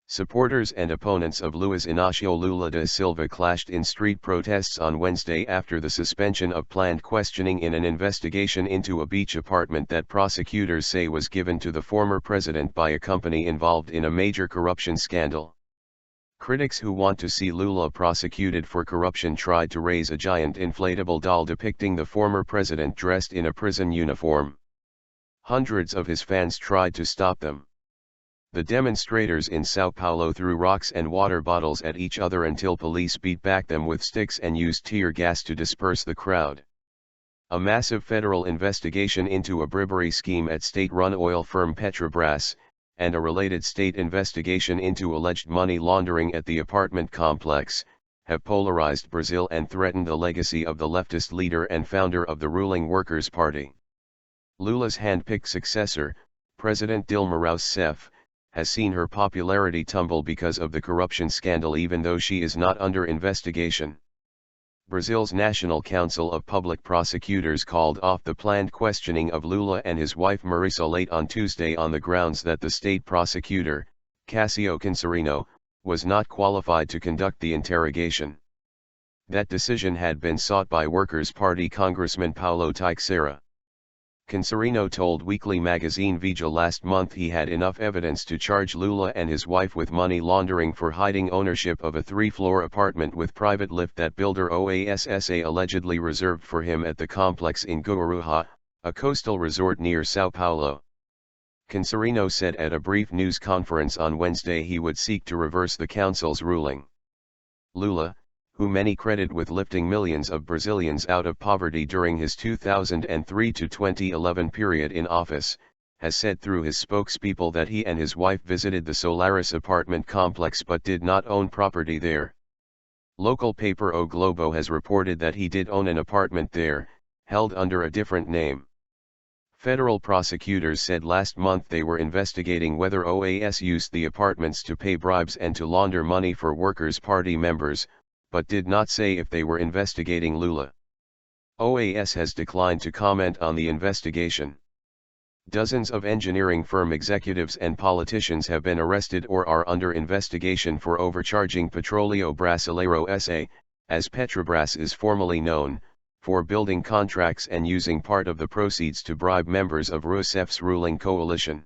Supporters and opponents of Luiz Inacio Lula da Silva clashed in street protests on Wednesday after the suspension of planned questioning in an investigation into a beach apartment that prosecutors say was given to the former president by a company involved in a major corruption scandal. Critics who want to see Lula prosecuted for corruption tried to raise a giant inflatable doll depicting the former president dressed in a prison uniform. Hundreds of his fans tried to stop them. The demonstrators in Sao Paulo threw rocks and water bottles at each other until police beat back them with sticks and used tear gas to disperse the crowd. A massive federal investigation into a bribery scheme at state-run oil firm Petrobras, and a related state investigation into alleged money laundering at the apartment complex, have polarized Brazil and threatened the legacy of the leftist leader and founder of the ruling Workers' Party. Lula's hand-picked successor, President Dilma Rousseff, has seen her popularity tumble because of the corruption scandal even though she is not under investigation. Brazil's National Council of Public Prosecutors called off the planned questioning of Lula and his wife Marisa late on Tuesday on the grounds that the state prosecutor, Cássio Cancerino, was not qualified to conduct the interrogation. That decision had been sought by Workers' Party Congressman Paulo Teixeira. Cancerino told weekly magazine Veja last month he had enough evidence to charge Lula and his wife with money laundering for hiding ownership of a 3-floor apartment with private lift that builder OASSA allegedly reserved for him at the complex in Guarujá, a coastal resort near Sao Paulo. Cancerino said at a brief news conference on Wednesday he would seek to reverse the council's ruling. Lula, who many credit with lifting millions of Brazilians out of poverty during his 2003 to 2011 period in office, has said through his spokespeople that he and his wife visited the Solaris apartment complex but did not own property there. Local paper O Globo has reported that he did own an apartment there, held under a different name. Federal prosecutors said last month they were investigating whether OAS used the apartments to pay bribes and to launder money for Workers' Party members, but did not say if they were investigating Lula. OAS has declined to comment on the investigation. Dozens of engineering firm executives and politicians have been arrested or are under investigation for overcharging Petróleo Brasileiro SA, as Petrobras is formally known, for building contracts and using part of the proceeds to bribe members of Rousseff's ruling coalition.